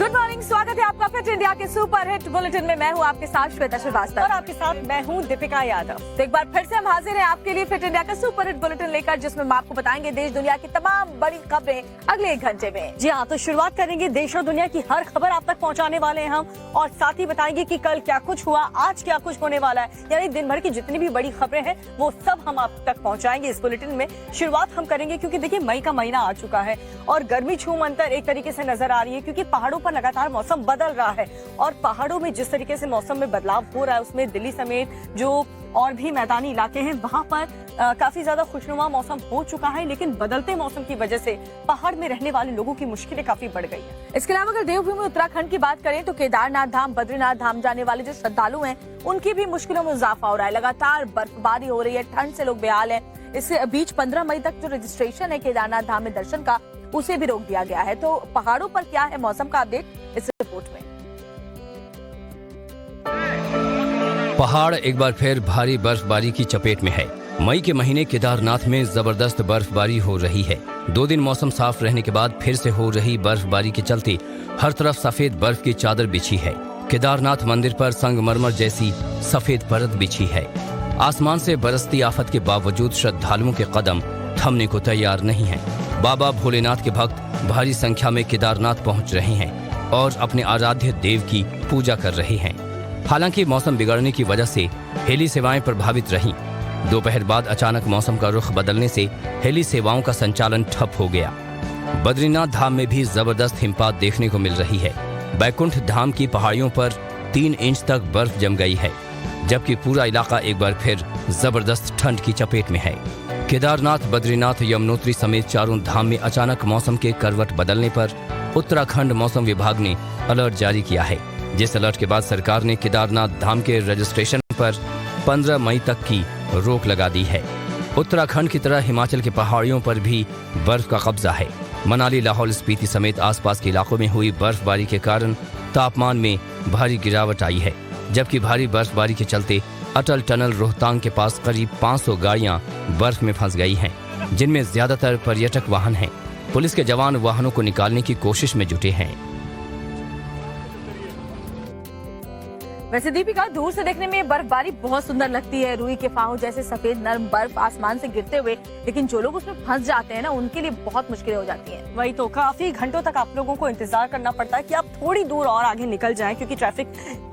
Good morning, स्वागत है आपका फिट इंडिया के सुपर हिट बुलेटिन में। मैं हूँ आपके साथ श्वेता श्रीवास्तव और आपके साथ मैं हूँ दीपिका यादव। तो एक बार फिर से हम हाजिर हैं आपके लिए फिट इंडिया का सुपर हिट बुलेटिन लेकर, जिसमें हम आपको बताएंगे देश दुनिया की तमाम बड़ी खबरें अगले 1 घंटे में। जी हाँ, तो शुरुआत करेंगे देश और दुनिया की हर खबर आप तक पहुँचाने वाले हैं हम, और साथ ही बताएंगे कि कल क्या कुछ हुआ, आज क्या कुछ होने वाला है। यानी दिन भर की जितनी भी बड़ी खबरें हैं वो सब हम आप तक पहुँचाएंगे इस बुलेटिन में। शुरुआत हम करेंगे क्योंकि देखिए मई का महीना आ चुका है और गर्मी छूमंतर एक तरीके से नजर आ रही है, क्योंकि पहाड़ों पर लगातार मौसम बदल रहा है। और पहाड़ों में जिस तरीके से मौसम में बदलाव हो रहा है, उसमें दिल्ली समेत जो और भी मैदानी इलाके हैं वहां पर काफी ज्यादा खुशनुमा मौसम हो चुका है, लेकिन बदलते मौसम की वजह से पहाड़ में रहने वाले लोगों की मुश्किलें काफी बढ़ गई हैं। इसके अलावा अगर देवभूमि उत्तराखंड की बात करें तो केदारनाथ धाम, बद्रीनाथ धाम जाने वाले जो श्रद्धालु हैं उनकी भी मुश्किलों में इजाफा हो रहा है। लगातार बर्फबारी हो रही है, ठंड से लोग बेहाल हैं। इसके बीच 15 मई तक जो रजिस्ट्रेशन है केदारनाथ धाम में दर्शन का, उसे भी रोक दिया गया है। तो पहाड़ों पर क्या है मौसम का अपडेट इस रिपोर्ट में। पहाड़ एक बार फिर भारी बर्फबारी की चपेट में है। मई के महीने केदारनाथ में जबरदस्त बर्फबारी हो रही है। 2 दिन मौसम साफ रहने के बाद फिर से हो रही बर्फबारी के चलते हर तरफ सफेद बर्फ की चादर बिछी है। केदारनाथ मंदिर पर संगमरमर जैसी सफेद परत बिछी है। आसमान से बरसती आफत के बावजूद श्रद्धालुओं के कदम थमने को तैयार नहीं है। बाबा भोलेनाथ के भक्त भारी संख्या में केदारनाथ पहुंच रहे हैं और अपने आराध्य देव की पूजा कर रहे हैं। हालांकि मौसम बिगड़ने की वजह से हेली सेवाएं प्रभावित रहीं। दोपहर बाद अचानक मौसम का रुख बदलने से हेली सेवाओं का संचालन ठप हो गया। बद्रीनाथ धाम में भी जबरदस्त हिमपात देखने को मिल रही है। बैकुंठ धाम की पहाड़ियों पर 3 इंच तक बर्फ जम गई है, जबकि पूरा इलाका एक बार फिर जबरदस्त ठंड की चपेट में है। केदारनाथ, बद्रीनाथ, यमुनोत्री समेत चारों धाम में अचानक मौसम के करवट बदलने पर उत्तराखंड मौसम विभाग ने अलर्ट जारी किया है, जिस अलर्ट के बाद सरकार ने केदारनाथ धाम के रजिस्ट्रेशन पर 15 मई तक की रोक लगा दी है। उत्तराखंड की तरह हिमाचल के पहाड़ियों पर भी बर्फ का कब्जा है। मनाली, लाहौल स्पीति समेत आसपास के इलाकों में हुई बर्फबारी के कारण तापमान में भारी गिरावट आई है, जबकि भारी बर्फबारी के चलते अटल टनल रोहतांग के पास करीब 500 गाड़ियां बर्फ में फंस गई हैं, जिनमें ज्यादातर पर्यटक वाहन हैं। पुलिस के जवान वाहनों को निकालने की कोशिश में जुटे हैं। वैसे दीपिका, दूर से देखने में बर्फबारी बहुत सुंदर लगती है, रुई के फाहों जैसे सफेद नरम बर्फ आसमान से गिरते हुए, लेकिन जो लोग उसमें फंस जाते हैं ना, उनके लिए बहुत मुश्किलें हो जाती हैं। वही तो, काफी घंटों तक आप लोगों को इंतजार करना पड़ता है कि आप थोड़ी दूर और आगे निकल जाएं, क्योंकि ट्रैफिक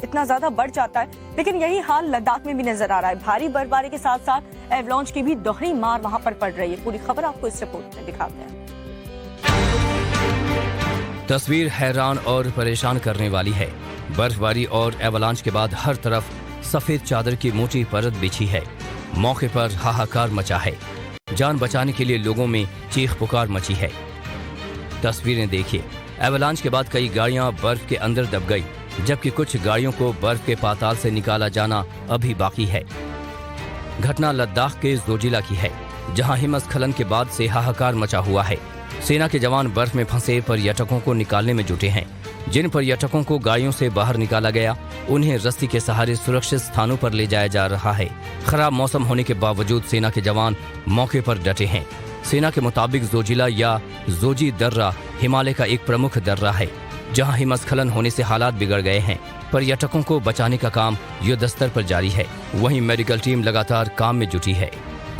इतना ज्यादा बढ़ जाता है। लेकिन यही हाल लद्दाख में भी नजर आ रहा है। भारी बर्फबारी के साथ साथ एवलांच की भी दोहरी मार वहाँ पर पड़ रही है। पूरी खबर आपको इस रिपोर्ट में दिखाते हैं। तस्वीर हैरान और परेशान करने वाली है। बर्फबारी और एवलांच के बाद हर तरफ सफेद चादर की मोटी परत बिछी है। मौके पर हाहाकार मचा है। जान बचाने के लिए लोगों में चीख पुकार मची है। तस्वीरें देखिए, एवलांच के बाद कई गाड़ियां बर्फ के अंदर दब गई, जबकि कुछ गाड़ियों को बर्फ के पाताल से निकाला जाना अभी बाकी है। घटना लद्दाख के जोजिला की है, जहां हिमस्खलन के बाद से हाहाकार मचा हुआ है। सेना के जवान बर्फ में फंसे पर्यटकों को निकालने में जुटे हैं। जिन पर्यटकों को गाड़ियों से बाहर निकाला गया, उन्हें रस्सी के सहारे सुरक्षित स्थानों पर ले जाया जा रहा है। खराब मौसम होने के बावजूद सेना के जवान मौके पर डटे हैं। सेना के मुताबिक जोजिला या जोजी दर्रा हिमालय का एक प्रमुख दर्रा है, जहां हिमस्खलन होने से हालात बिगड़ गए हैं। पर्यटकों को बचाने का काम युद्धस्तर पर जारी है। वहीं मेडिकल टीम लगातार काम में जुटी है।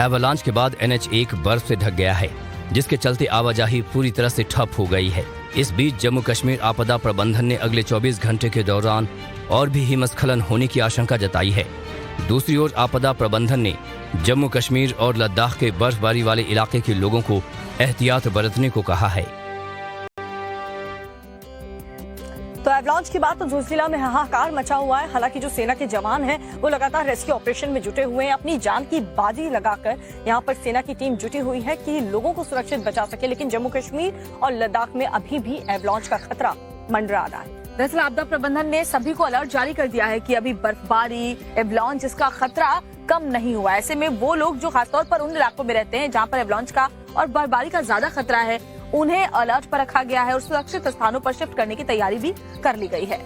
एवलांच के बाद NH1 बर्फ से ढक गया है, जिसके चलते आवाजाही पूरी तरह से ठप हो गई है। इस बीच जम्मू कश्मीर आपदा प्रबंधन ने अगले 24 घंटे के दौरान और भी हिमस्खलन होने की आशंका जताई है। दूसरी ओर आपदा प्रबंधन ने जम्मू कश्मीर और लद्दाख के बर्फबारी वाले इलाके के लोगों को एहतियात बरतने को कहा है। तो एवलांच की बात तो जोजिला में हाहाकार मचा हुआ है। हालांकि जो सेना के जवान हैं वो लगातार रेस्क्यू ऑपरेशन में जुटे हुए हैं। अपनी जान की बाजी लगाकर यहाँ पर सेना की टीम जुटी हुई है कि लोगों को सुरक्षित बचा सके। लेकिन जम्मू कश्मीर और लद्दाख में अभी भी एवलांच का खतरा मंडरा रहा है। दरअसल आपदा प्रबंधन ने सभी को अलर्ट जारी कर दिया है कि अभी बर्फबारी, एवलांच, इसका खतरा कम नहीं हुआ। ऐसे में वो लोग जो खासतौर पर उन इलाकों में रहते हैं जहाँ पर एवलांच का और बर्फबारी का ज्यादा खतरा है, उन्हें अलर्ट पर रखा गया है और सुरक्षित स्थानों पर शिफ्ट करने की तैयारी भी कर ली गई है।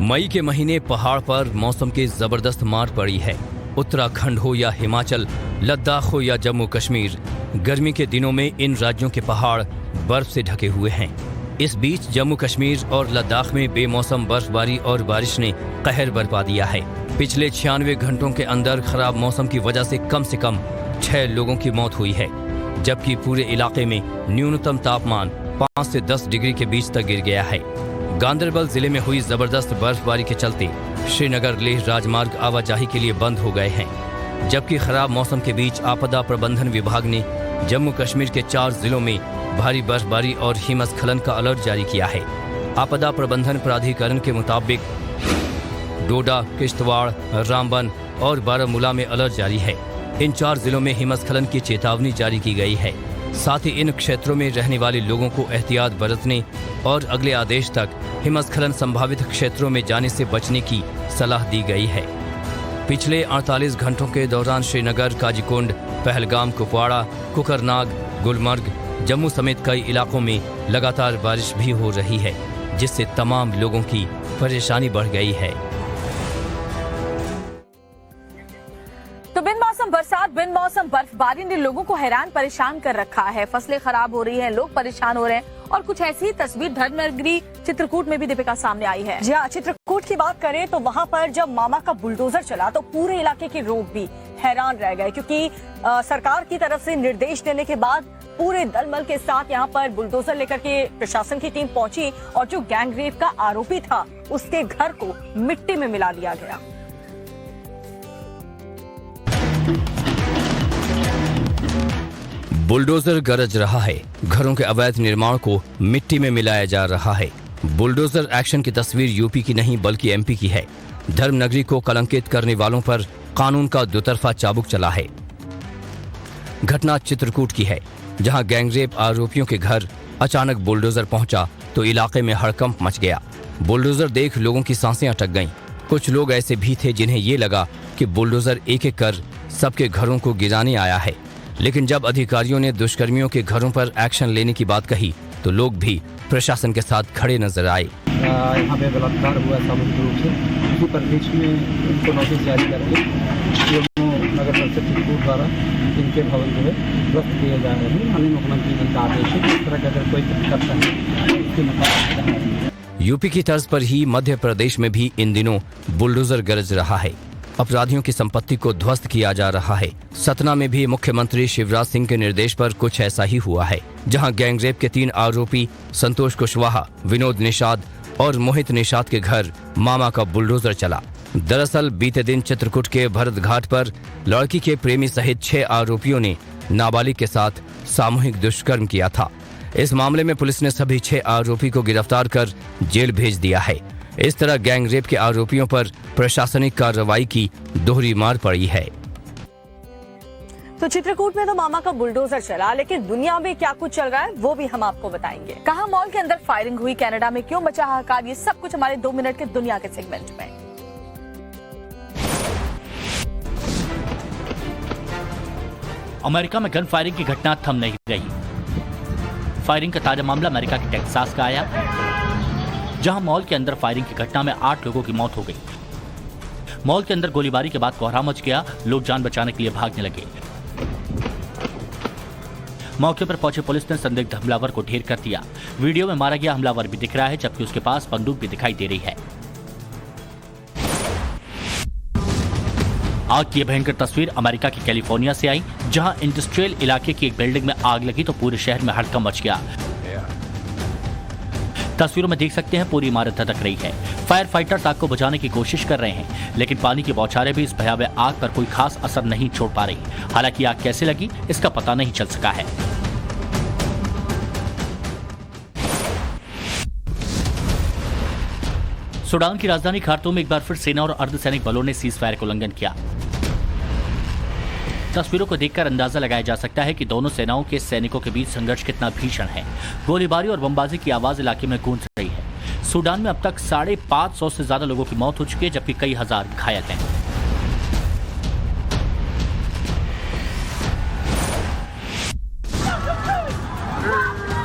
मई के महीने पहाड़ पर मौसम की जबरदस्त मार पड़ी है। उत्तराखंड हो या हिमाचल, लद्दाख हो या जम्मू कश्मीर, गर्मी के दिनों में इन राज्यों के पहाड़ बर्फ से ढके हुए हैं। इस बीच जम्मू कश्मीर और लद्दाख में बेमौसम बर्फबारी और बारिश ने कहर बरपा दिया है। पिछले 96 घंटों के अंदर खराब मौसम की वजह से कम 6 लोगों की मौत हुई है, जबकि पूरे इलाके में न्यूनतम तापमान 5 से 10 डिग्री के बीच तक गिर गया है। गांदरबल जिले में हुई जबरदस्त बर्फबारी के चलते श्रीनगर लेह राजमार्ग आवाजाही के लिए बंद हो गए हैं, जबकि खराब मौसम के बीच आपदा प्रबंधन विभाग ने जम्मू कश्मीर के 4 जिलों में भारी बर्फबारी और हिमस्खलन का अलर्ट जारी किया है। आपदा प्रबंधन प्राधिकरण के मुताबिक डोडा, किश्तवाड़, रामबन और बारामूला में अलर्ट जारी है। इन 4 जिलों में हिमस्खलन की चेतावनी जारी की गई है। साथ ही इन क्षेत्रों में रहने वाले लोगों को एहतियात बरतने और अगले आदेश तक हिमस्खलन संभावित क्षेत्रों में जाने से बचने की सलाह दी गई है। पिछले 48 घंटों के दौरान श्रीनगर, काजीकुंड, पहलगाम, कुपवाड़ा, कुकरनाग, गुलमर्ग, जम्मू समेत कई इलाकों में लगातार बारिश भी हो रही है, जिससे तमाम लोगों की परेशानी बढ़ गई है। तो बिन मौसम बरसात, बिन मौसम बर्फबारी ने लोगों को हैरान परेशान कर रखा है। फसलें खराब हो रही हैं, लोग परेशान हो रहे हैं और कुछ ऐसी ही तस्वीर धर्मनगरी चित्रकूट में भी दीपिका सामने आई है। जी हाँ, चित्रकूट की बात करें तो वहाँ पर जब मामा का बुलडोजर चला तो पूरे इलाके के लोग भी हैरान रह गए, क्योंकि सरकार की तरफ से निर्देश देने के बाद पूरे दलबल के साथ यहाँ पर बुलडोजर लेकर के प्रशासन की टीम पहुंची और जो गैंगरेप का आरोपी था उसके घर को मिट्टी में मिला दिया गया। बुलडोजर गरज रहा है, घरों के अवैध निर्माण को मिट्टी में मिलाया जा रहा है। बुलडोजर एक्शन की तस्वीर यूपी की नहीं बल्कि एमपी की है। धर्मनगरी को कलंकित करने वालों पर कानून का दुतरफा चाबुक चला है। घटना चित्रकूट की है, जहां गैंगरेप आरोपियों के घर अचानक बुलडोजर पहुंचा तो इलाके में हड़कंप मच गया। बुलडोजर देख लोगों की सांसें अटक गईं। कुछ लोग ऐसे भी थे जिन्हें ये लगा कि बुलडोजर एक एक कर सबके घरों को गिराने आया है, लेकिन जब अधिकारियों ने दुष्कर्मियों के घरों पर एक्शन लेने की बात कही तो लोग भी प्रशासन के साथ खड़े नजर आए। यहाँ पे बलात्कार हुआ सामूहिक रूप से, इसी परिप्रेक्ष्य में उनको नोटिस जारी करके नगर परिषद चित्रकूट द्वारा इनके भवन जो है ध्वस्त किए जा रहे हैं। माननीय मुख्यमंत्री जी का आदेश है कि इस तरह का अगर कोई करता है उसके मुताबिक। यूपी की तर्ज पर ही मध्य प्रदेश में भी इन दिनों बुलडोजर गरज रहा है। अपराधियों की संपत्ति को ध्वस्त किया जा रहा है। सतना में भी मुख्यमंत्री शिवराज सिंह के निर्देश पर कुछ ऐसा ही हुआ है, जहां गैंगरेप के 3 आरोपी संतोष कुशवाहा, विनोद निषाद और मोहित निषाद के घर मामा का बुलडोजर चला। दरअसल बीते दिन चित्रकूट के भरत घाट पर लड़की के प्रेमी सहित 6 आरोपियों ने नाबालिग के साथ सामूहिक दुष्कर्म किया था। इस मामले में पुलिस ने सभी 6 आरोपी को गिरफ्तार कर जेल भेज दिया है। इस तरह गैंगरेप के आरोपियों पर प्रशासनिक कार्रवाई की दोहरी मार पड़ी है। तो चित्रकूट में तो मामा का बुलडोजर चला, लेकिन दुनिया में क्या कुछ चल रहा है वो भी हम आपको बताएंगे। कहां मॉल के अंदर फायरिंग हुई, कनाडा में क्यों मचा हाहाकार, ये सब कुछ हमारे 2 मिनट के दुनिया के सेगमेंट में। अमेरिका में गन फायरिंग की घटना थम नहीं रही। फायरिंग का ताजा मामला अमेरिका के टेक्सास का आया, जहां मॉल के अंदर फायरिंग की घटना में 8 लोगों की मौत हो गई। मॉल के अंदर गोलीबारी के बाद कोहराम मच गया, लोग जान बचाने के लिए भागने लगे। मौके पर पहुंचे पुलिस ने संदिग्ध हमलावर को ढेर कर दिया। वीडियो में मारा गया हमलावर भी दिख रहा है, जबकि उसके पास बंदूक भी दिखाई दे रही है। आग की भयंकर तस्वीर अमेरिका की कैलिफोर्निया से आई, जहां इंडस्ट्रियल इलाके की एक बिल्डिंग में आग लगी तो पूरे शहर में हड़कंप मच गया। तस्वीरों में देख सकते हैं पूरी इमारत धधक रही है। फायर फाइटर्स आग को बुझाने की कोशिश कर रहे हैं, लेकिन पानी की बौछारें भी इस भयावह आग पर कोई खास असर नहीं छोड़ पा रही। हालांकि आग कैसे लगी इसका पता नहीं चल सका है। सूडान की राजधानी खार्तूम में एक बार फिर सेना और अर्धसैनिक बलों ने सीज फायर का उल्लंघन किया। तस्वीरों को देखकर अंदाजा लगाया जा सकता है कि दोनों सेनाओं के सैनिकों के बीच संघर्ष कितना भीषण है। गोलीबारी और बमबाजी की आवाज इलाके में गूंज रही है। सूडान में अब तक 550 से ज्यादा लोगों की मौत हो चुकी है, जबकि कई हजार घायल हैं।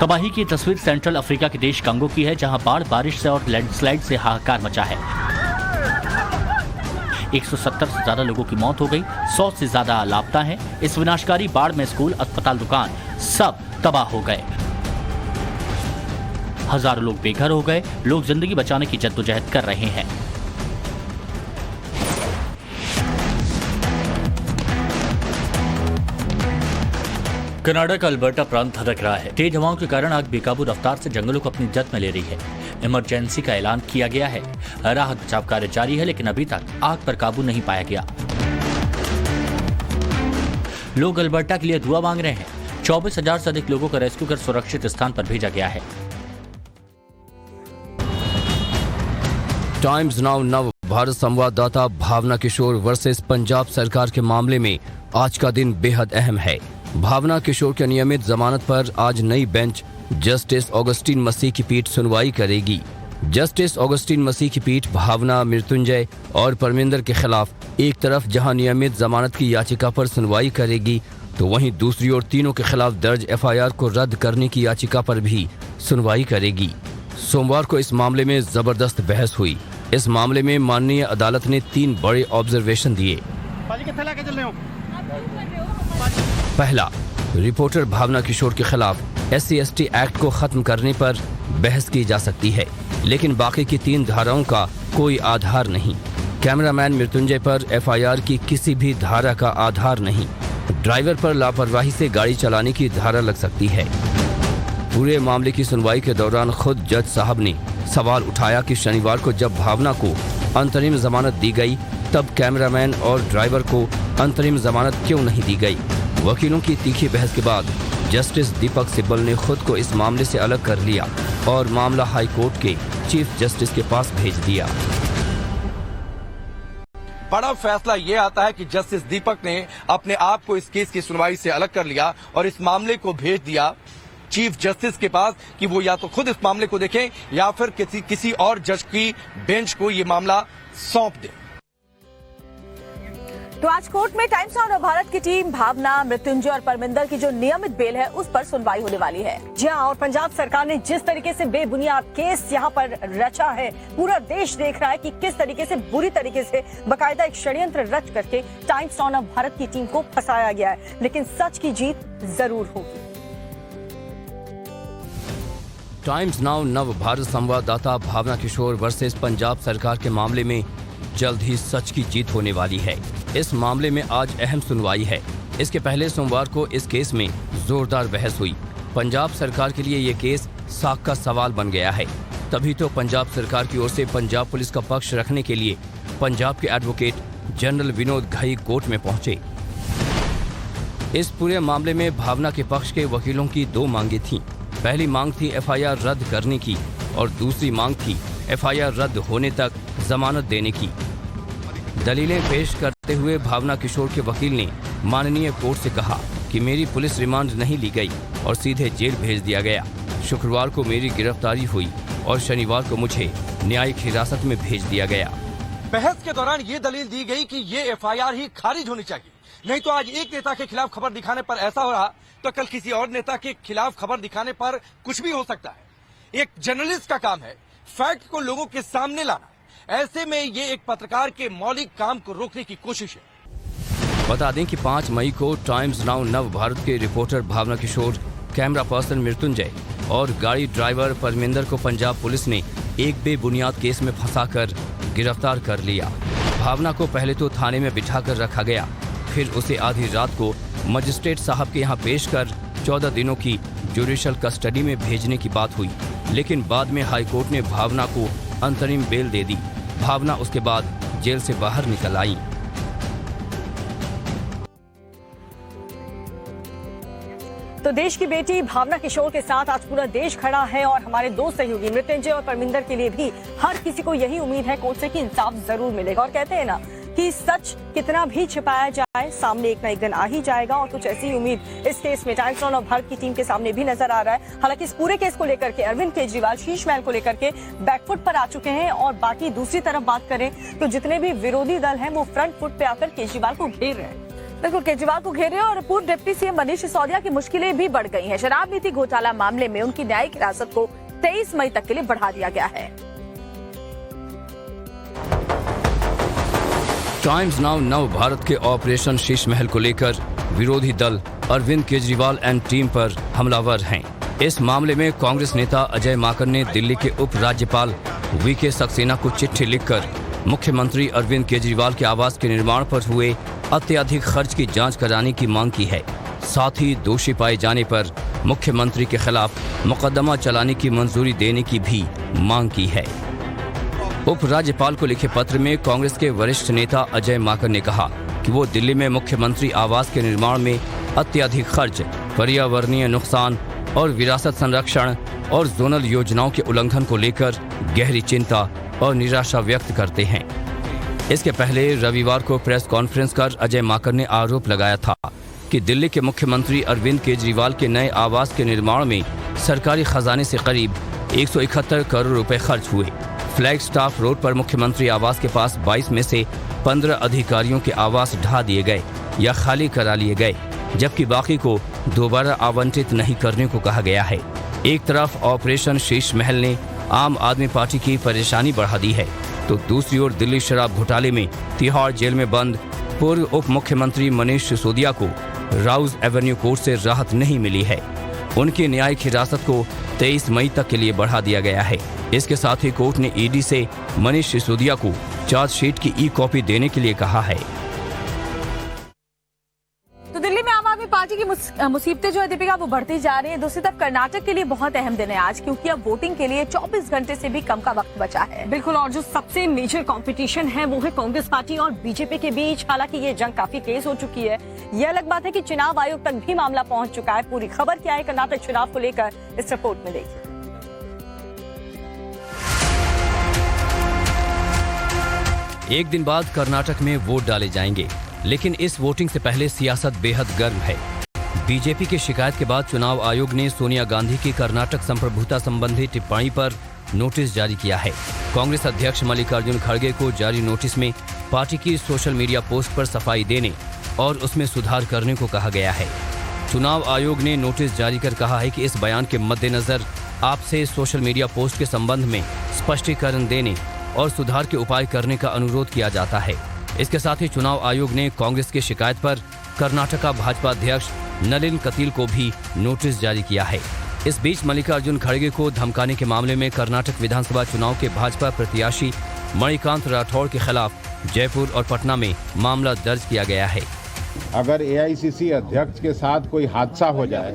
तबाही की तस्वीर सेंट्रल अफ्रीका के देश कांगो की है, जहां बाढ़, बारिश से और लैंडस्लाइड से हाहाकार मचा है। 170 से ज्यादा लोगों की मौत हो गई, 100 से ज्यादा लापता हैं। इस विनाशकारी बाढ़ में स्कूल, अस्पताल, दुकान सब तबाह हो गए। हजारों लोग बेघर हो गए। लोग जिंदगी बचाने की जद्दोजहद कर रहे हैं। कनाडा का अल्बर्टा प्रांत धधक रहा है। तेज हवाओं के कारण आग बेकाबू रफ्तार से जंगलों को अपनी जद में ले रही है। इमरजेंसी का ऐलान किया गया है। राहत बचाव कार्य जारी है, लेकिन अभी तक आग पर काबू नहीं पाया गया। लोग अल्बर्टा के लिए दुआ मांग रहे हैं। 24,000 से अधिक लोगों को रेस्क्यू कर सुरक्षित स्थान पर भेजा गया है। टाइम्स नाउ नव भारत संवाददाता भावना किशोर वर्सेस पंजाब सरकार के मामले में आज का दिन बेहद अहम है। भावना किशोर के नियमित जमानत पर आज नई बेंच जस्टिस ऑगस्टीन मसीह की पीठ सुनवाई करेगी। जस्टिस ऑगस्टीन मसीह की पीठ भावना, मृत्युंजय और परमिंदर के खिलाफ एक तरफ जहां नियमित जमानत की याचिका पर सुनवाई करेगी, तो वहीं दूसरी ओर तीनों के खिलाफ दर्ज एफआईआर को रद्द करने की याचिका पर भी सुनवाई करेगी। सोमवार को इस मामले में जबरदस्त बहस हुई। इस मामले में माननीय अदालत ने 3 बड़े ऑब्जर्वेशन दिए। पहला, रिपोर्टर भावना किशोर के खिलाफ SC/ST एक्ट को खत्म करने पर बहस की जा सकती है, लेकिन बाकी की 3 धाराओं का कोई आधार नहीं। कैमरामैन मृत्युंजय पर एफआईआर की किसी भी धारा का आधार नहीं। ड्राइवर पर लापरवाही से गाड़ी चलाने की धारा लग सकती है। पूरे मामले की सुनवाई के दौरान खुद जज साहब ने सवाल उठाया कि शनिवार को जब भावना को अंतरिम जमानत दी गई, तब कैमरामैन और ड्राइवर को अंतरिम जमानत क्यों नहीं दी गई। वकीलों की तीखी बहस के बाद जस्टिस दीपक सिब्बल ने खुद को इस मामले से अलग कर लिया और मामला हाई कोर्ट के चीफ जस्टिस के पास भेज दिया। बड़ा फैसला ये आता है कि जस्टिस दीपक ने अपने आप को इस केस की सुनवाई से अलग कर लिया और इस मामले को भेज दिया चीफ जस्टिस के पास कि वो या तो खुद इस मामले को देखें या फिर किसी और जज की बेंच को ये मामला सौंप दें। तो आज कोर्ट में टाइम्स नाउ भारत की टीम भावना, मृत्युंजय और परमिंदर की जो नियमित बेल है उस पर सुनवाई होने वाली है। जी हाँ, और पंजाब सरकार ने जिस तरीके से बेबुनियाद केस यहाँ पर रचा है, पूरा देश देख रहा है कि किस तरीके से बुरी तरीके से बकायदा एक षड्यंत्र रच करके टाइम्स नाउ भारत की टीम को फंसाया गया है। लेकिन सच की जीत जरूर होगी। टाइम्स नाउ नव भारत संवाददाता भावना किशोर वर्सेस पंजाब सरकार के मामले में जल्द ही सच की जीत होने वाली है। इस मामले में आज अहम सुनवाई है। इसके पहले सोमवार को इस केस में जोरदार बहस हुई। पंजाब सरकार के लिए ये केस साख का सवाल बन गया है। तभी तो पंजाब सरकार की ओर से पंजाब पुलिस का पक्ष रखने के लिए पंजाब के advocate general Vinod Ghai court में पहुंचे। इस पूरे मामले में भावना के पक्ष के वकीलों की 2 मांगे थीं। पहली मांग थी एफआईआर रद्द करने की और दूसरी मांग थी एफआईआर रद्द होने तक जमानत देने की। दलीलें पेश करते हुए भावना किशोर के वकील ने माननीय कोर्ट से कहा कि मेरी पुलिस रिमांड नहीं ली गई और सीधे जेल भेज दिया गया। शुक्रवार को मेरी गिरफ्तारी हुई और शनिवार को मुझे न्यायिक हिरासत में भेज दिया गया। बहस के दौरान ये दलील दी गई कि ये एफआईआर ही खारिज होनी चाहिए, नहीं तो आज एक नेता के खिलाफ खबर दिखाने पर ऐसा हो रहा तो कल किसी और नेता के खिलाफ खबर दिखाने पर कुछ भी हो सकता है। एक जर्नलिस्ट का काम है फैक्ट को लोगों के सामने लाना। ऐसे में ये एक पत्रकार के मौलिक काम को रोकने की कोशिश है। बता दें कि 5 मई को टाइम्स नाउ नव भारत के रिपोर्टर भावना किशोर, कैमरा पर्सन मृत्युंजय और गाड़ी ड्राइवर परमिंदर को पंजाब पुलिस ने एक बेबुनियाद केस में फंसाकर गिरफ्तार कर लिया। भावना को पहले तो थाने में बिठाकर रखा गया, फिर उसे आधी रात को मजिस्ट्रेट साहब के यहाँ पेश कर 14 दिनों की जुडिशियल कस्टडी में भेजने की बात हुई, लेकिन बाद में हाईकोर्ट ने भावना को अंतरिम बेल दे दी। भावना उसके बाद जेल से बाहर निकल आई। तो देश की बेटी भावना किशोर के साथ आज पूरा देश खड़ा है और हमारे 2 सहयोगी मृत्युंजय और परमिंदर के लिए भी हर किसी को यही उम्मीद है कोर्ट से कि इंसाफ जरूर मिलेगा। और कहते हैं ना कि सच कितना भी छिपाया जाए सामने एक ना एक दिन आ ही जाएगा, और कुछ ऐसी उम्मीद इस केस में टाइम्स नाउ भारत की टीम के सामने भी नजर आ रहा है। हालांकि इस पूरे केस को लेकर के अरविंद केजरीवाल शीश महल को लेकर के बैकफुट पर आ चुके हैं, और बाकी दूसरी तरफ बात करें तो जितने भी विरोधी दल हैं वो फ्रंट फुट पे आकर केजरीवाल को घेर रहे हैं। बिल्कुल, केजरीवाल को घेरे और पूर्व डिप्टी सीएम मनीष सिसोदिया की मुश्किलें भी बढ़ गई हैं। शराब नीति घोटाला मामले में उनकी न्यायिक हिरासत को 23 मई तक के लिए बढ़ा दिया गया है। टाइम्स नाउ नव भारत के ऑपरेशन शीश महल को लेकर विरोधी दल अरविंद केजरीवाल एंड टीम पर हमलावर हैं। इस मामले में कांग्रेस नेता अजय माकन ने दिल्ली के उप राज्यपाल वीके सक्सेना को चिट्ठी लिखकर मुख्यमंत्री अरविंद केजरीवाल के आवास के निर्माण पर हुए अत्यधिक खर्च की जांच कराने की मांग की है। साथ ही दोषी पाए जाने पर मुख्यमंत्री के खिलाफ मुकदमा चलाने की मंजूरी देने की भी मांग की है। उप राज्यपाल को लिखे पत्र में कांग्रेस के वरिष्ठ नेता अजय माकन ने कहा कि वो दिल्ली में मुख्यमंत्री आवास के निर्माण में अत्यधिक खर्च, पर्यावरणीय नुकसान और विरासत संरक्षण और जोनल योजनाओं के उल्लंघन को लेकर गहरी चिंता और निराशा व्यक्त करते हैं। इसके पहले रविवार को प्रेस कॉन्फ्रेंस कर अजय माकन ने आरोप लगाया था कि दिल्ली के मुख्यमंत्री अरविंद केजरीवाल के नए आवास के निर्माण में सरकारी खजाने से करीब 171 करोड़ रुपए खर्च हुए। फ्लैग स्टाफ रोड पर मुख्यमंत्री आवास के पास 22 में से 15 अधिकारियों के आवास ढा दिए गए या खाली करा लिए गए, जबकि बाकी को दोबारा आवंटित नहीं करने को कहा गया है। एक तरफ ऑपरेशन शीश महल ने आम आदमी पार्टी की परेशानी बढ़ा दी है, तो दूसरी ओर दिल्ली शराब घोटाले में तिहाड़ जेल में बंद पूर्व उप मुख्यमंत्री मनीष सिसोदिया को राउज एवेन्यू कोर्ट से राहत नहीं मिली है। उनकी न्यायिक हिरासत को 23 मई तक के लिए बढ़ा दिया गया है। इसके साथ ही कोर्ट ने ईडी से मनीष सिसोदिया को चार्जशीट की ई कॉपी देने के लिए कहा है। तो दिल्ली में आम आदमी पार्टी की मुसीबतें जो है दीपिका वो बढ़ती जा रही है। दूसरी तरफ कर्नाटक के लिए बहुत अहम दिन है आज, क्योंकि अब वोटिंग के लिए 24 घंटे से भी कम का वक्त बचा है। बिल्कुल, और जो सबसे मेजर कंपटीशन है वो है कांग्रेस पार्टी और बीजेपी के बीच। हालांकि ये जंग काफी तेज हो चुकी है। यह अलग बात है कि चुनाव आयोग तक भी मामला पहुंच चुका है। पूरी खबर क्या है कर्नाटक चुनाव को लेकर, इस रिपोर्ट में देखिए। एक दिन बाद कर्नाटक में वोट डाले जाएंगे, लेकिन इस वोटिंग से पहले सियासत बेहद गर्म है। बीजेपी की शिकायत के बाद चुनाव आयोग ने सोनिया गांधी की कर्नाटक संप्रभुता संबंधी टिप्पणी पर नोटिस जारी किया है। कांग्रेस अध्यक्ष मल्लिकार्जुन खड़गे को जारी नोटिस में पार्टी की सोशल मीडिया पोस्ट पर सफाई देने और उसमें सुधार करने को कहा गया है। चुनाव आयोग ने नोटिस जारी कर कहा है कि इस बयान के मद्देनजर आपसे सोशल मीडिया पोस्ट के संबंध में स्पष्टीकरण देने और सुधार के उपाय करने का अनुरोध किया जाता है। इसके साथ ही चुनाव आयोग ने कांग्रेस की शिकायत पर कर्नाटका भाजपा अध्यक्ष नलिन कतील को भी नोटिस जारी किया है। इस बीच मल्लिकार्जुन खड़गे को धमकाने के मामले में कर्नाटक विधानसभा चुनाव के भाजपा प्रत्याशी मणिकांत राठौड़ के खिलाफ जयपुर और पटना में मामला दर्ज किया गया है। अगर एआईसीसी अध्यक्ष के साथ कोई हादसा हो जाए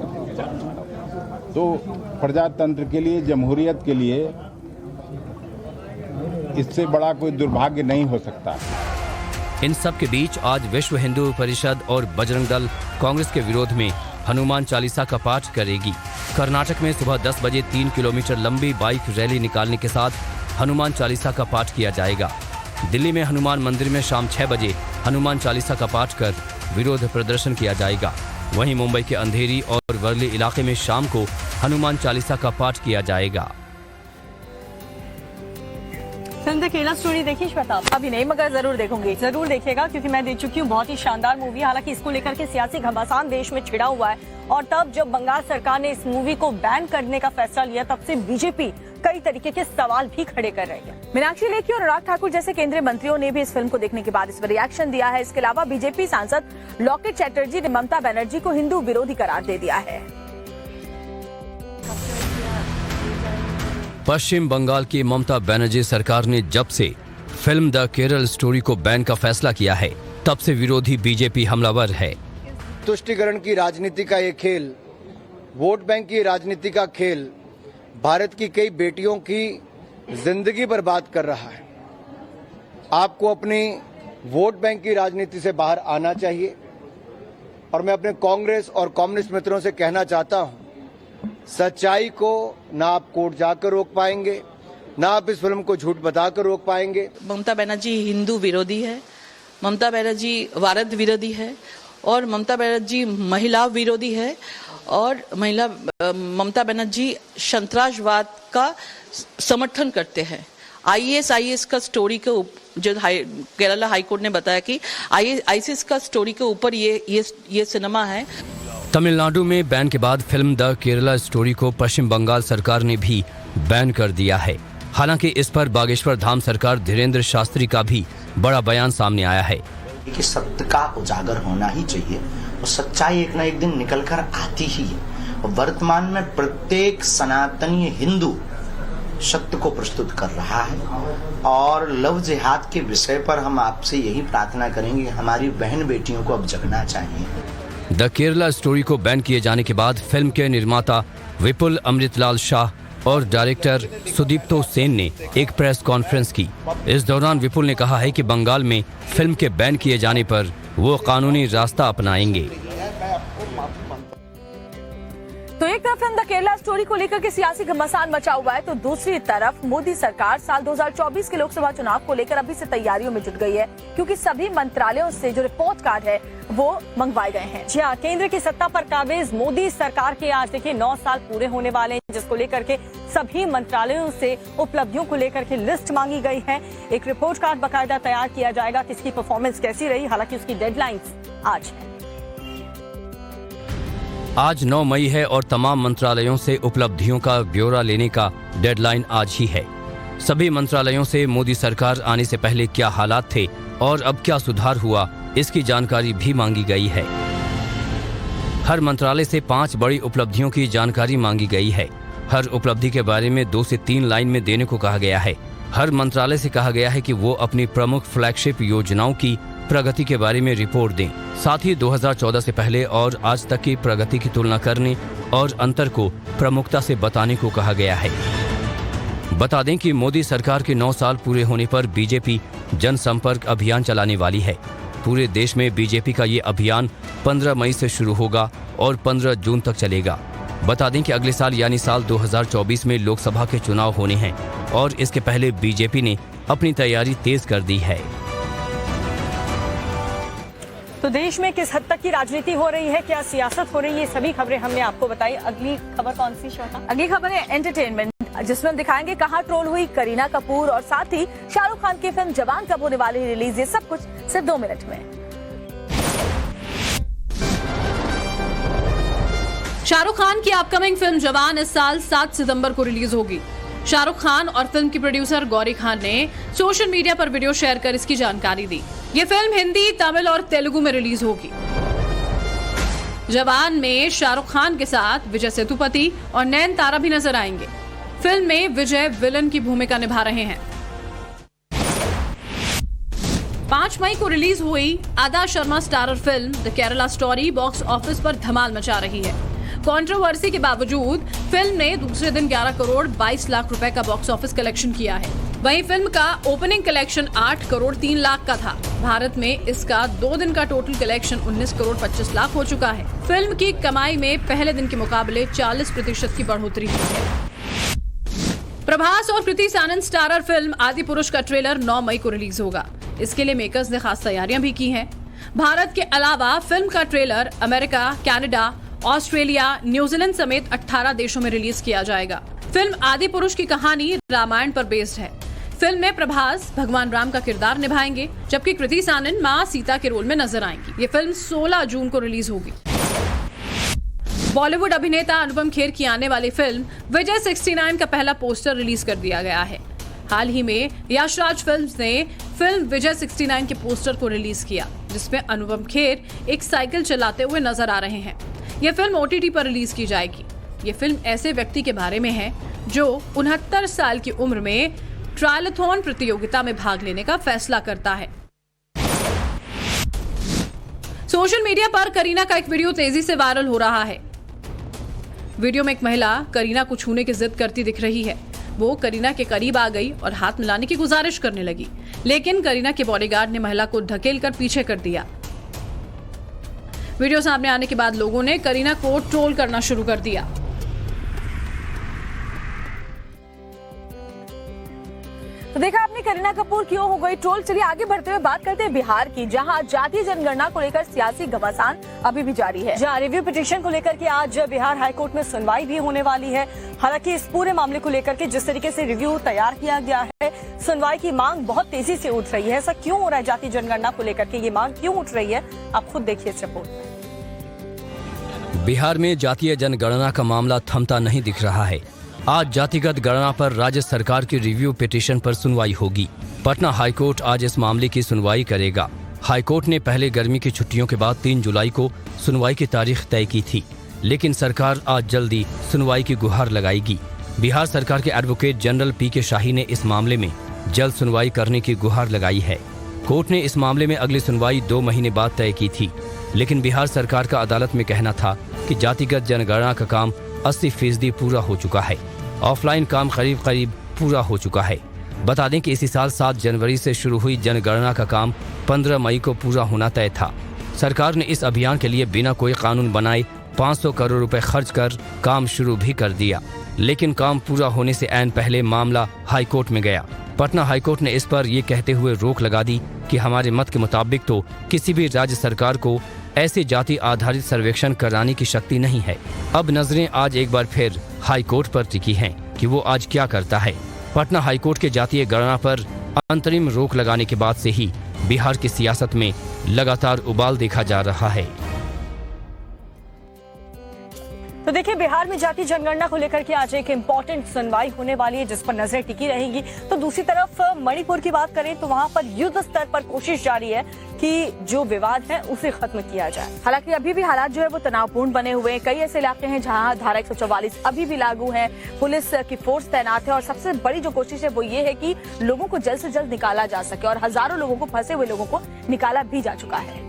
तो प्रजातंत्र के लिए, जमहूरियत के लिए इससे बड़ा कोई दुर्भाग्य नहीं हो सकता। इन सब के बीच आज विश्व हिंदू परिषद और बजरंग दल कांग्रेस के विरोध में हनुमान चालीसा का पाठ करेगी। कर्नाटक में सुबह 10 बजे 3 किलोमीटर लंबी बाइक रैली निकालने के साथ हनुमान चालीसा का पाठ किया जाएगा। दिल्ली में हनुमान मंदिर में शाम 6 बजे हनुमान चालीसा का पाठ कर विरोध प्रदर्शन किया जाएगा। वहीं मुंबई के अंधेरी और वर्ली इलाके में शाम को हनुमान चालीसा का पाठ किया जाएगा। फिल्म केरला स्टोरी देखी श्वेता? अभी नहीं, मगर जरूर देखूंगी। जरूर देखिएगा, क्योंकि मैं देख चुकी हूँ। बहुत ही शानदार मूवी। हालांकि इसको लेकर के सियासी घमासान देश में छिड़ा हुआ है, और तब जब बंगाल सरकार ने इस मूवी को बैन करने का फैसला लिया, तब से बीजेपी कई तरीके के सवाल भी खड़े कर रही है। मीनाक्षी लेखी और अनुराग ठाकुर जैसे केंद्रीय मंत्रियों ने भी इस फिल्म को देखने के बाद इस पर रिएक्शन दिया है। इसके अलावा बीजेपी सांसद लॉकेट चैटर्जी ने ममता बनर्जी को हिंदू विरोधी करार दे दिया है। पश्चिम बंगाल की ममता बनर्जी सरकार ने जब से फिल्म द केरल स्टोरी को बैन का फैसला किया है, तब से विरोधी बीजेपी हमलावर है। तुष्टीकरण की राजनीति का ये खेल, वोट बैंक की राजनीति का खेल भारत की कई बेटियों की जिंदगी बर्बाद कर रहा है। आपको अपनी वोट बैंक की राजनीति से बाहर आना चाहिए, और मैं अपने कांग्रेस और कम्युनिस्ट मित्रों से कहना चाहता हूं, सच्चाई को ना आप कोर्ट जाकर रोक पाएंगे, ना आप इस फिल्म को झूठ बताकर रोक पाएंगे। ममता बनर्जी हिंदू विरोधी है, ममता बनर्जी भारत विरोधी है, और ममता बनर्जी महिला विरोधी है, और ममता बनर्जी संतरासवाद का समर्थन करते हैं। आईएस का स्टोरी के जो केरला हाईकोर्ट ने बताया कि आईएस का स्टोरी के ऊपर ये सिनेमा है। तमिलनाडु में बैन के बाद फिल्म द केरला स्टोरी को पश्चिम बंगाल सरकार ने भी बैन कर दिया है। हालांकि इस पर बागेश्वर धाम सरकार धीरेन्द्र शास्त्री का भी बड़ा बयान सामने आया है। कि सत्य का उजागर होना ही चाहिए और सच्चाई एक न एक दिन निकल कर आती ही है। और वर्तमान में प्रत्येक सनातनी हिंदू सत्य को प्रस्तुत कर रहा है और लव जिहाद के विषय पर हम आपसे यही प्रार्थना करेंगे कि हमारी बहन बेटियों को अब जगना चाहिए। द केरला स्टोरी को बैन किए जाने के बाद फिल्म के निर्माता विपुल अमृतलाल शाह और डायरेक्टर सुदीप्तो सेन ने एक प्रेस कॉन्फ्रेंस की। इस दौरान विपुल ने कहा है कि बंगाल में फिल्म के बैन किए जाने पर वो कानूनी रास्ता अपनाएंगे। तो एक तरफ फिल्म द केरला स्टोरी को लेकर के सियासी घमासान मचा हुआ है, तो दूसरी तरफ मोदी सरकार साल 2024 के लोकसभा चुनाव को लेकर अभी से तैयारियों में जुट गई है, क्योंकि सभी मंत्रालयों से जो रिपोर्ट कार्ड है वो मंगवाए गए हैं। जी हाँ, केंद्र की सत्ता पर काबिज मोदी सरकार के आज देखिए 9 साल पूरे होने वाले हैं, जिसको लेकर के सभी मंत्रालयों से उपलब्धियों को लेकर के लिस्ट मांगी गई है। एक रिपोर्ट कार्ड बाकायदा तैयार किया जाएगा, किसकी परफॉर्मेंस कैसी रही, हालांकि उसकी डेडलाइंस आज है। आज 9 मई है और तमाम मंत्रालयों से उपलब्धियों का ब्यौरा लेने का डेडलाइन आज ही है। सभी मंत्रालयों से मोदी सरकार आने से पहले क्या हालात थे और अब क्या सुधार हुआ, इसकी जानकारी भी मांगी गई है। हर मंत्रालय से 5 बड़ी उपलब्धियों की जानकारी मांगी गई है। हर उपलब्धि के बारे में 2 से 3 लाइन में देने को कहा गया है। हर मंत्रालय से कहा गया है कि वो अपनी प्रमुख फ्लैगशिप योजनाओं की प्रगति के बारे में रिपोर्ट दें। साथ ही 2014 से पहले और आज तक की प्रगति की तुलना करने और अंतर को प्रमुखता से बताने को कहा गया है। बता दें कि मोदी सरकार के 9 साल पूरे होने पर बीजेपी जनसंपर्क अभियान चलाने वाली है। पूरे देश में बीजेपी का ये अभियान 15 मई से शुरू होगा और 15 जून तक चलेगा। बता दें कि अगले साल यानी साल 2024 में लोकसभा के चुनाव होने हैं और इसके पहले बीजेपी ने अपनी तैयारी तेज कर दी है। तो देश में किस हद तक की राजनीति हो रही है, क्या सियासत हो रही है, ये सभी खबरें हमने आपको बताई। अगली खबर कौन सी श्वेता? अगली खबर है एंटरटेनमेंट, जिसमें हम दिखाएंगे कहां ट्रोल हुई करीना कपूर और साथ ही शाहरुख खान की फिल्म जवान कब होने वाली है रिलीज। ये सब कुछ सिर्फ 2 मिनट में। शाहरुख खान की अपकमिंग फिल्म जवान इस साल 7 सितंबर को रिलीज होगी। शाहरुख खान और फिल्म की प्रोड्यूसर गौरी खान ने सोशल मीडिया पर वीडियो शेयर कर इसकी जानकारी दी। ये फिल्म हिंदी, तमिल और तेलुगु में रिलीज होगी। जवान में शाहरुख खान के साथ विजय सेतुपति और नयनतारा भी नजर आएंगे। फिल्म में विजय विलन की भूमिका निभा रहे हैं। 5 मई को रिलीज हुई आदा Sharma starrer film the Kerala story box office पर धमाल मचा रही है। कंट्रोवर्सी के बावजूद फिल्म ने दूसरे दिन 11 करोड़ 22 लाख रुपए का बॉक्स ऑफिस कलेक्शन किया है। वहीं फिल्म का ओपनिंग कलेक्शन 8 करोड़ 3 लाख का था। भारत में इसका 2 दिन का टोटल कलेक्शन 19 करोड़ 25 लाख हो चुका है। फिल्म की कमाई में पहले दिन के मुकाबले 40% की बढ़ोतरी हुई है। प्रभास और कृति सानंद स्टारर फिल्म आदि पुरुष का ट्रेलर 9 मई को रिलीज होगा। इसके लिए मेकर्स ने खास तैयारियां भी की हैं। भारत के अलावा फिल्म का trailer America, Canada, Australia, New Zealand समेत 18 देशों में रिलीज किया जाएगा। फिल्म आदि पुरुष की कहानी रामायण पर बेस्ड है। फिल्म में प्रभास भगवान राम का किरदार निभाएंगे, जबकि कृति सानंद मां सीता के रोल में नजर आएंगी। ये फिल्म 16 जून को रिलीज होगी। बॉलीवुड अभिनेता अनुपम खेर की आने वाली फिल्म विजय 69 का पहला पोस्टर रिलीज कर दिया गया है। हाल ही में यशराज फिल्म्स ने फिल्म विजय 69 के पोस्टर को रिलीज किया, जिसमें अनुपम खेर एक साइकिल चलाते हुए नजर आ रहे हैं। यह फिल्म OTT पर रिलीज की जाएगी। ये फिल्म ऐसे व्यक्ति के बारे में है जो 69 साल की उम्र में ट्रायलथॉन प्रतियोगिता में भाग लेने का फैसला करता है। सोशल मीडिया पर करीना का एक वीडियो तेजी से वायरल हो रहा है। वीडियो में एक महिला करीना को छूने की जिद करती दिख रही है। वो करीना के करीब आ गई और हाथ मिलाने की गुजारिश करने लगी, लेकिन करीना के बॉडीगार्ड ने महिला को ढकेलकर पीछे कर दिया। वीडियो सामने आने के बाद लोगों ने करीना को ट्रोल करना शुरू कर दिया। तो देखा आपने करीना कपूर क्यों हो गई ट्रोल। चलिए आगे बढ़ते हुए बात करते हैं बिहार की, जहां जातीय जनगणना को लेकर सियासी घमासान अभी भी जारी है। जहां रिव्यू पिटीशन को लेकर के आज बिहार हाईकोर्ट में सुनवाई भी होने वाली है। हालांकि इस पूरे मामले को लेकर के जिस तरीके से रिव्यू तैयार किया गया है, सुनवाई की मांग बहुत तेजी से उठ रही है। ऐसा क्यों हो रहा है? जातीय जनगणना को लेकर के ये मांग क्यों उठ रही है, आप खुद देखिए इस रिपोर्ट में। बिहार में जातीय जनगणना का मामला थमता नहीं दिख रहा है। आज जातिगत गणना पर राज्य सरकार की रिव्यू पिटीशन पर सुनवाई होगी। पटना हाईकोर्ट आज इस मामले की सुनवाई करेगा। हाईकोर्ट ने पहले गर्मी की छुट्टियों के बाद 3 जुलाई को सुनवाई की तारीख तय की थी, लेकिन सरकार आज जल्दी सुनवाई की गुहार लगाएगी। बिहार सरकार के एडवोकेट जनरल पी.के. शाही ने इस मामले में जल्द सुनवाई करने की गुहार लगाई है। कोर्ट ने इस मामले में अगली सुनवाई 2 महीने बाद तय की थी, लेकिन बिहार सरकार का अदालत में कहना था कि जातिगत जनगणना का काम 80% पूरा हो चुका है। ऑफलाइन काम करीब पूरा हो चुका है। बता दें कि इसी साल 7 जनवरी से शुरू हुई जनगणना का काम 15 मई को पूरा होना तय था। सरकार ने इस अभियान के लिए बिना कोई कानून बनाए 500 करोड़ रुपए खर्च कर काम शुरू भी कर दिया, लेकिन काम पूरा होने से ऐन पहले मामला हाईकोर्ट में गया। पटना हाईकोर्ट ने इस पर यह कहते हुए रोक लगा दी कि हमारे मत के मुताबिक तो किसी भी राज्य सरकार को ऐसे जाति आधारित सर्वेक्षण कराने की शक्ति नहीं है। अब नजरें आज एक बार फिर हाईकोर्ट पर टिकी हैं कि वो आज क्या करता है। पटना हाईकोर्ट के जातीय गणना पर अंतरिम रोक लगाने के बाद से ही बिहार की सियासत में लगातार उबाल देखा जा रहा है। तो देखिए, बिहार में जाति जनगणना को लेकर के आज एक इम्पोर्टेंट सुनवाई होने वाली है, जिस पर नजरें टिकी रहेंगी। तो दूसरी तरफ मणिपुर की बात करें तो वहां पर युद्ध स्तर पर कोशिश जारी है कि जो विवाद है उसे खत्म किया जाए। हालांकि अभी भी हालात जो है वो तनावपूर्ण बने हुए हैं। कई ऐसे इलाके हैं जहां धारा 144 अभी भी लागू है, पुलिस की फोर्स तैनात है और सबसे बड़ी जो कोशिश है वो ये है कि लोगों को जल्द से जल्द निकाला जा सके और हजारों लोगों को, फंसे हुए लोगों को निकाला भी जा चुका है।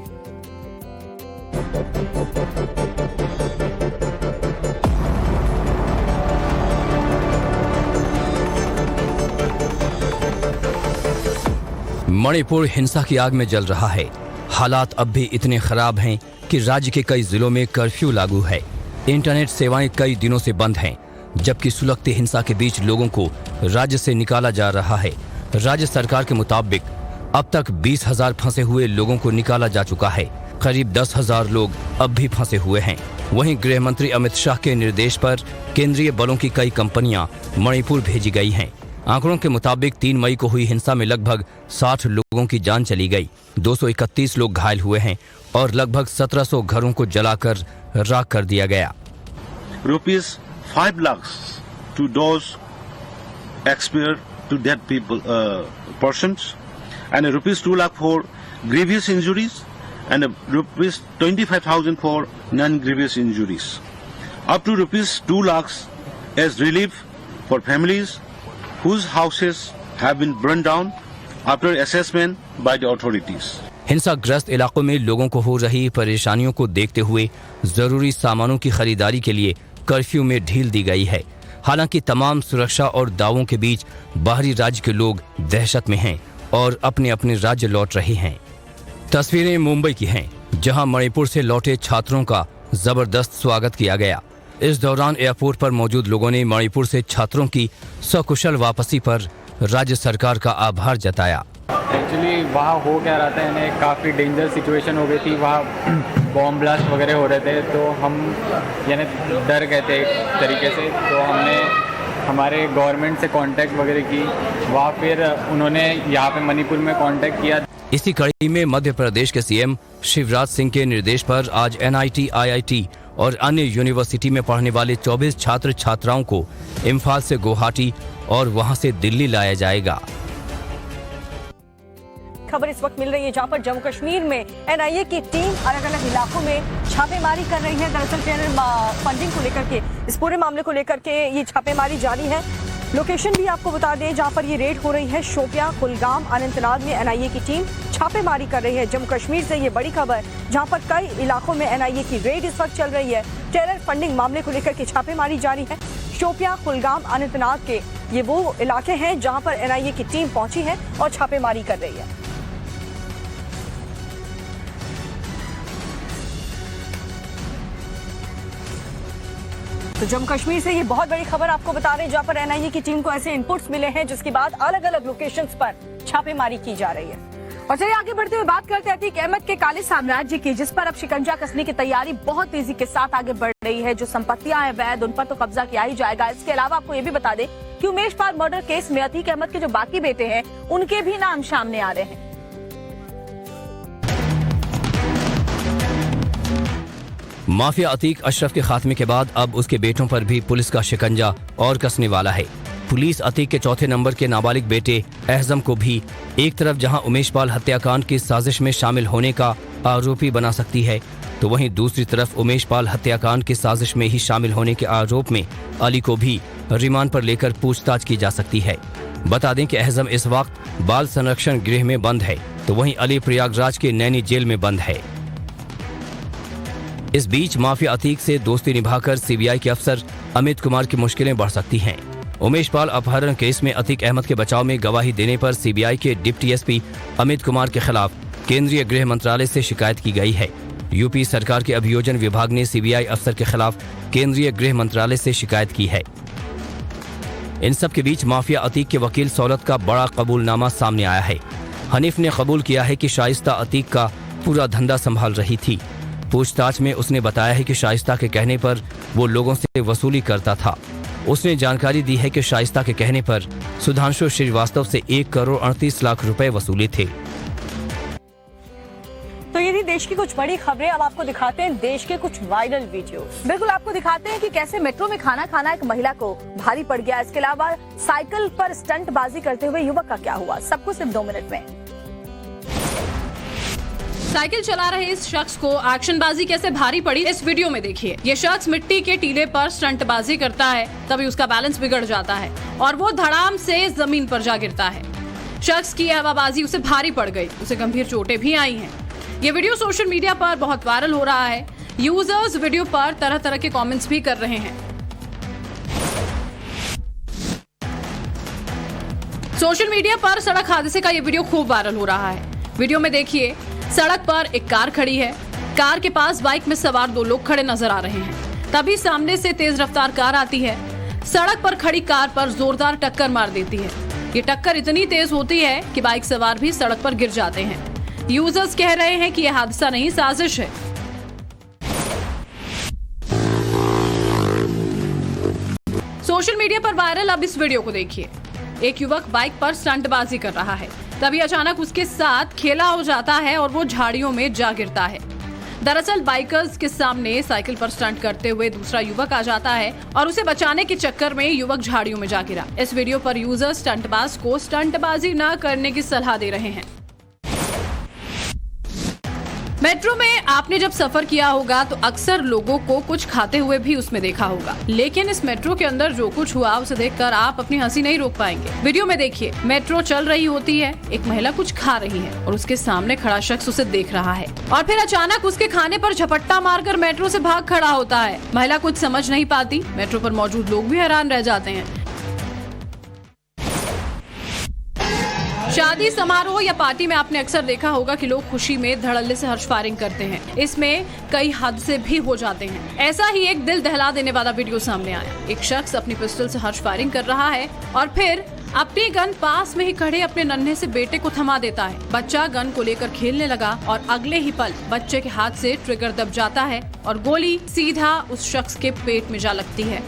मणिपुर हिंसा की आग में जल रहा है। हालात अब भी इतने खराब हैं कि राज्य के कई जिलों में कर्फ्यू लागू है। इंटरनेट सेवाएं कई दिनों से बंद हैं, जबकि सुलगती हिंसा के बीच लोगों को राज्य से निकाला जा रहा है। राज्य सरकार के मुताबिक अब तक 20,000 फंसे हुए लोगों को निकाला जा चुका है। करीब 10,000 लोग अब भी फंसे हुए हैं। वहीं गृह मंत्री अमित शाह के निर्देश पर केंद्रीय बलों की कई कंपनियां मणिपुर भेजी गई हैं। आंकड़ों के मुताबिक 3 मई को हुई हिंसा में लगभग 60 लोगों की जान चली गई, 231 लोग घायल हुए हैं और लगभग 1700 घरों को जलाकर राख कर दिया गया। ₹5 lakhs to those expired to dead people persons, and ₹2 lakh for grievous injuries, and ₹25,000 for non-grievous injuries. Up to ₹2 lakhs as relief for families whose houses have been burned down after assessment by the authorities. हिंसाग्रस्त इलाकों में लोगों को हो रही परेशानियों को देखते हुए जरूरी सामानों की खरीदारी के लिए कर्फ्यू में ढील दी गई है। हालांकि तमाम सुरक्षा और दावों के बीच बाहरी राज्य के लोग दहशत में हैं और अपने अपने राज्य लौट रहे हैं। तस्वीरें मुंबई की हैं, जहां मणिपुर से लौटे छात्रों का जबरदस्त स्वागत किया गया। इस दौरान एयरपोर्ट पर मौजूद लोगों ने मणिपुर से छात्रों की सकुशल वापसी पर राज्य सरकार का आभार जताया। एक्चुअली वहाँ हो क्या रहा था, इन्हें काफ़ी डेंजर सिचुएशन हो गई थी, वहाँ बॉम्ब ब्लास्ट वगैरह हो रहे थे, तो हम यानी डर गए थे एक तरीके से। तो हमने हमारे गवर्नमेंट से कांटेक्ट वगैरह की, वहाँ फिर उन्होंने यहाँ पे मणिपुर में कांटेक्ट किया। इसी कड़ी में मध्य प्रदेश के सीएम शिवराज सिंह के निर्देश पर आज NIT, IIT और अन्य यूनिवर्सिटी में पढ़ने वाले 24 छात्र छात्राओं को इम्फाल से गुवाहाटी और वहां से दिल्ली लाया जाएगा। खबर इस वक्त मिल रही है जहां पर जम्मू कश्मीर में NIA की टीम अलग अलग इलाकों में छापेमारी कर रही है। दरअसल टेरर फंडिंग को लेकर के, इस पूरे मामले को लेकर के ये छापेमारी जारी है। लोकेशन भी आपको बता दें जहां पर ये रेड हो रही है, शोपियां, कुलगाम, अनंतनाग में NIA की टीम छापेमारी कर रही है। जम्मू कश्मीर से ये बड़ी खबर, जहां पर कई इलाकों में NIA की रेड इस वक्त चल रही है। टेरर फंडिंग मामले को लेकर के छापेमारी जारी है। शोपियां, कुलगाम, अनंतनाग के ये वो इलाके हैं जहां पर NIA की टीम पहुंची है और छापेमारी कर रही है। तो जम्मू कश्मीर से ये बहुत बड़ी खबर आपको बता रहे हैं जहां पर NIA की टीम को ऐसे इनपुट्स मिले हैं जिसके बाद अलग अलग लोकेशंस पर छापेमारी की जा रही है। और चलिए आगे बढ़ते हुए बात करते हैं अतीक अहमद के काले साम्राज्य की, जिस पर अब शिकंजा कसने की तैयारी बहुत तेजी के साथ आगे बढ़ रही है। जो संपत्तियां हैं वैध, उन पर तो कब्जा किया ही जाएगा। इसके अलावा आपको ये भी बता दें कि उमेश पाल मर्डर केस में अतीक अहमद के जो बाकी बेटे हैं उनके भी नाम सामने आ रहे हैं। माफिया अतीक अशरफ के खात्मे के बाद अब उसके बेटों पर भी पुलिस का शिकंजा और कसने वाला है। पुलिस अतीक के चौथे नंबर के नाबालिग बेटे एहजम को भी एक तरफ जहां उमेश पाल हत्याकांड की साजिश में शामिल होने का आरोपी बना सकती है, तो वहीं दूसरी तरफ उमेश पाल हत्याकांड की साजिश में ही शामिल होने के आरोप में अली को भी रिमांड पर लेकर पूछताछ की जा सकती है। बता दें कि एहजम इस वक्त बाल संरक्षण गृह में बंद है, तो वहीं अली प्रयागराज के नैनी जेल में बंद है। इस बीच माफिया अतीक से दोस्ती निभाकर सीबीआई के अफसर अमित कुमार की मुश्किलें बढ़ सकती हैं। उमेश पाल अपहरण केस में अतीक अहमद के बचाव में गवाही देने पर सीबीआई के डिप्टी एसपी अमित कुमार के खिलाफ केंद्रीय गृह मंत्रालय से शिकायत की गई है। यूपी सरकार के अभियोजन विभाग ने सीबीआई अफसर के खिलाफ केंद्रीय गृह मंत्रालय से शिकायत की है। इन सब के बीच माफिया अतीक के वकील सौलत का बड़ा कबूलनामा सामने आया है। हनीफ ने कबूल किया है कि शाइस्ता अतीक का पूरा धंधा संभाल रही थी। पूछताछ में उसने बताया है कि शाइस्ता के कहने पर वो लोगों से वसूली करता था। उसने जानकारी दी है कि शाइस्ता के कहने पर सुधांशु श्रीवास्तव से 1 करोड़ 38 लाख रुपए वसूले थे। तो ये थी देश की कुछ बड़ी खबरें। अब आपको दिखाते हैं देश के कुछ वायरल वीडियो। बिल्कुल, आपको दिखाते हैं कि कैसे मेट्रो में खाना खाना एक महिला को भारी पड़ गया। इसके अलावा साइकिल पर स्टंटबाजी करते हुए युवक का क्या हुआ, सब कुछ सिर्फ 2 मिनट में। साइकिल चला रहे इस शख्स को एक्शनबाजी कैसे भारी पड़ी, इस वीडियो में देखिए। ये शख्स मिट्टी के टीले पर स्टंटबाजी करता है, तभी उसका बैलेंस बिगड़ जाता है और वो धड़ाम से जमीन पर जा गिरता है। शख्स की हवाबाजी उसे भारी पड़ गई, उसे गंभीर चोटें भी आई हैं। ये वीडियो सोशल मीडिया पर बहुत वायरल हो रहा है। यूजर्स वीडियो पर तरह तरह के कमेंट्स भी कर रहे हैं। सोशल मीडिया पर सड़क हादसे का ये वीडियो खूब वायरल हो रहा है। वीडियो में देखिए, सड़क पर एक कार खड़ी है। कार के पास बाइक में सवार 2 लोग खड़े नजर आ रहे हैं। तभी सामने से तेज रफ्तार कार आती है, सड़क पर खड़ी कार पर जोरदार टक्कर मार देती है। ये टक्कर इतनी तेज होती है कि बाइक सवार भी सड़क पर गिर जाते हैं। यूजर्स कह रहे हैं कि यह हादसा नहीं, साजिश है। सोशल मीडिया पर वायरल अब इस वीडियो को देखिए। एक युवक बाइक पर स्टंटबाजी कर रहा है, तभी अचानक उसके साथ खेला हो जाता है और वो झाड़ियों में जा गिरता है। दरअसल बाइकर्स के सामने साइकिल पर स्टंट करते हुए दूसरा युवक आ जाता है और उसे बचाने के चक्कर में युवक झाड़ियों में जा गिरा। इस वीडियो पर यूजर स्टंटबाज को स्टंटबाजी न करने की सलाह दे रहे हैं। मेट्रो में आपने जब सफर किया होगा तो अक्सर लोगों को कुछ खाते हुए भी उसमें देखा होगा, लेकिन इस मेट्रो के अंदर जो कुछ हुआ उसे देखकर आप अपनी हंसी नहीं रोक पाएंगे। वीडियो में देखिए, मेट्रो चल रही होती है, एक महिला कुछ खा रही है और उसके सामने खड़ा शख्स उसे देख रहा है और फिर अचानक उसके खाने पर झपट्टा मारकर मेट्रो से भाग खड़ा होता है। महिला कुछ समझ नहीं पाती, मेट्रो पर मौजूद लोग भी हैरान रह जाते हैं। शादी समारोह या पार्टी में आपने अक्सर देखा होगा कि लोग खुशी में धड़ल्ले से हर्ष फायरिंग करते हैं। इसमें कई हादसे भी हो जाते हैं। ऐसा ही एक दिल दहला देने वाला वीडियो सामने आया। एक शख्स अपनी पिस्टल से हर्ष फायरिंग कर रहा है और फिर अपनी गन पास में ही खड़े अपने नन्हे से बेटे को थमा देता है। बच्चा गन को लेकर खेलने लगा और अगले ही पल बच्चे के हाथ से ट्रिगर दब जाता है और गोली सीधा उस शख्स के पेट में जा लगती है।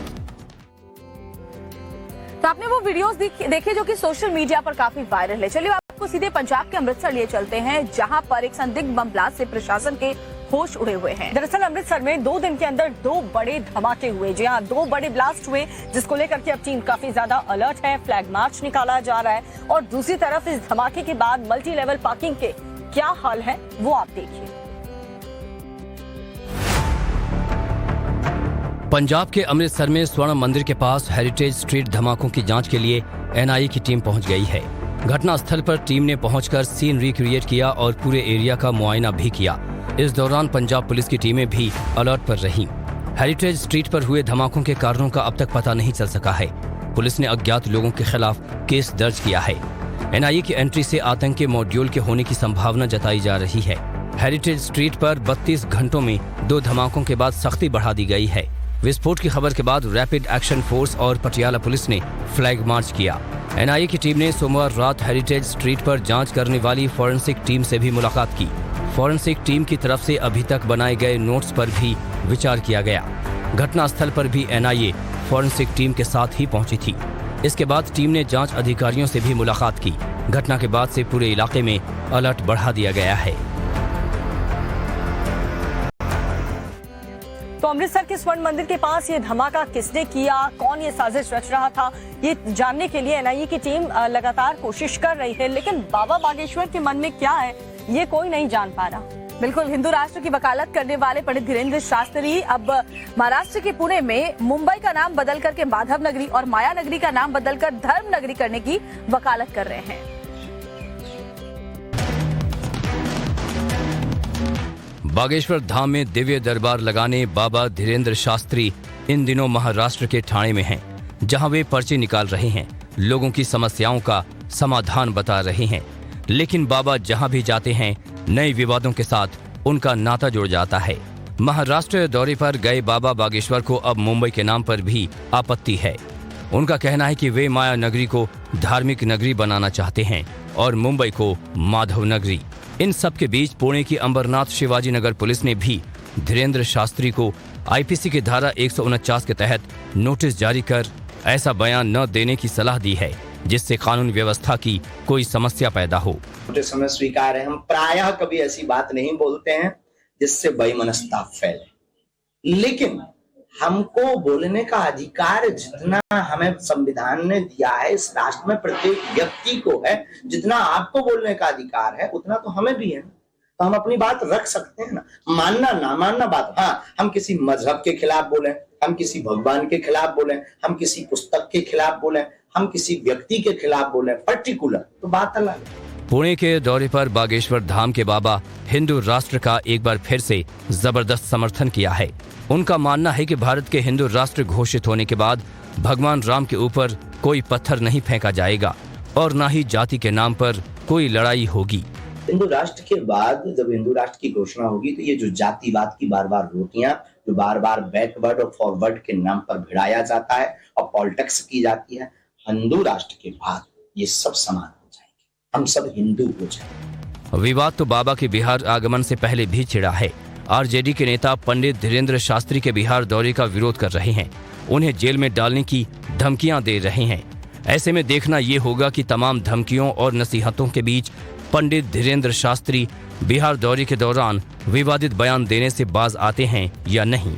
तो आपने वो वीडियोस देखे जो कि सोशल मीडिया पर काफी वायरल है। चलिए आपको सीधे पंजाब के अमृतसर लिए चलते हैं, जहां पर एक संदिग्ध बम ब्लास्ट से प्रशासन के होश उड़े हुए हैं। दरअसल अमृतसर में 2 दिन के अंदर 2 बड़े धमाके हुए, जी हाँ, 2 बड़े ब्लास्ट हुए, जिसको लेकर के अब टीम काफी ज्यादा अलर्ट है। फ्लैग मार्च निकाला जा रहा है और दूसरी तरफ इस धमाके के बाद मल्टी लेवल पार्किंग के क्या हाल है वो आप देखिए। पंजाब के अमृतसर में स्वर्ण मंदिर के पास हेरिटेज स्ट्रीट धमाकों की जांच के लिए एनआईए की टीम पहुंच गई है। घटना स्थल पर टीम ने पहुंचकर सीन रिक्रिएट किया और पूरे एरिया का मुआयना भी किया। इस दौरान पंजाब पुलिस की टीमें भी अलर्ट पर रहीं। हेरिटेज स्ट्रीट पर हुए धमाकों के कारणों का अब तक पता नहीं चल सका है। पुलिस ने अज्ञात लोगों के खिलाफ केस दर्ज किया है। एनआईए की एंट्री से आतंकी मॉड्यूल के होने की संभावना जताई जा रही है। हेरिटेज स्ट्रीट पर 32 घंटों में 2 धमाकों के बाद सख्ती बढ़ा दी गई है। विस्फोट की खबर के बाद रैपिड एक्शन फोर्स और पटियाला पुलिस ने फ्लैग मार्च किया। एनआईए की टीम ने सोमवार रात हेरिटेज स्ट्रीट पर जांच करने वाली फॉरेंसिक टीम से भी मुलाकात की। फॉरेंसिक टीम की तरफ से अभी तक बनाए गए नोट्स पर भी विचार किया गया। घटनास्थल पर भी एनआईए फॉरेंसिक टीम के साथ ही पहुंची थी। इसके बाद टीम ने जांच अधिकारियों से भी मुलाकात की। घटना के बाद से पूरे इलाके में अलर्ट बढ़ा दिया गया है। तो अमृतसर के स्वर्ण मंदिर के पास ये धमाका किसने किया, कौन ये साजिश रच रहा था, ये जानने के लिए एनआईए की टीम लगातार कोशिश कर रही है। लेकिन बाबा बागेश्वर के मन में क्या है ये कोई नहीं जान पा रहा। बिल्कुल, हिंदू राष्ट्र की वकालत करने वाले पंडित धीरेन्द्र शास्त्री अब महाराष्ट्र के पुणे में मुंबई का नाम बदल करके माधव नगरी और माया नगरी का नाम बदलकर धर्म नगरी करने की वकालत कर रहे हैं। बागेश्वर धाम में दिव्य दरबार लगाने बाबा धीरेन्द्र शास्त्री इन दिनों महाराष्ट्र के ठाणे में हैं, जहां वे पर्चे निकाल रहे हैं, लोगों की समस्याओं का समाधान बता रहे हैं। लेकिन बाबा जहां भी जाते हैं नए विवादों के साथ उनका नाता जुड़ जाता है। महाराष्ट्र दौरे पर गए बाबा बागेश्वर को अब मुंबई के नाम पर भी आपत्ति है। उनका कहना है कि वे माया नगरी को धार्मिक नगरी बनाना चाहते हैं और मुंबई को माधव नगरी। इन सब के बीच पुणे की अंबरनाथ शिवाजी नगर पुलिस ने भी धीरेन्द्र शास्त्री को आईपीसी की धारा 149 के तहत नोटिस जारी कर ऐसा बयान न देने की सलाह दी है जिससे कानून व्यवस्था की कोई समस्या पैदा हो। छोटे समय स्वीकार है, हम प्रायः कभी ऐसी बात नहीं बोलते हैं जिससे वैमनस्यता फैले, लेकिन हमको बोलने का अधिकार जितना हमें संविधान ने दिया है, इस राष्ट्र में प्रत्येक व्यक्ति को है, जितना आपको बोलने का अधिकार है उतना तो हमें भी है। तो हम अपनी बात रख सकते हैं ना, मानना ना मानना बात। हाँ, हम किसी मजहब के खिलाफ बोले, हम किसी भगवान के खिलाफ बोले, हम किसी पुस्तक के खिलाफ बोले, हम किसी व्यक्ति के खिलाफ बोले पर्टिकुलर, तो बात अलग है। पुणे के दौरे पर बागेश्वर धाम के बाबा हिंदू राष्ट्र का एक बार फिर से जबरदस्त समर्थन किया है। उनका मानना है कि भारत के हिंदू राष्ट्र घोषित होने के बाद भगवान राम के ऊपर कोई पत्थर नहीं फेंका जाएगा और न ही जाति के नाम पर कोई लड़ाई होगी। हिंदू राष्ट्र के बाद जब हिंदू राष्ट्र की घोषणा होगी तो ये जो जातिवाद की बार बार रोटियां जो बार बार बैकवर्ड और फॉरवर्ड के नाम पर भिड़ाया जाता है और पॉलिटिक्स की जाती है, हिंदू राष्ट्र के बाद ये सब समान हो जाएंगे, हम सब हिंदू हो जाएंगे। विवाद तो बाबा के बिहार आगमन से पहले भी छिड़ा है। आरजेडी के नेता पंडित धीरेन्द्र शास्त्री के बिहार दौरे का विरोध कर रहे हैं, उन्हें जेल में डालने की धमकियां दे रहे हैं। ऐसे में देखना ये होगा कि तमाम धमकियों और नसीहतों के बीच पंडित धीरेन्द्र शास्त्री बिहार दौरे के दौरान विवादित बयान देने से बाज आते हैं या नहीं।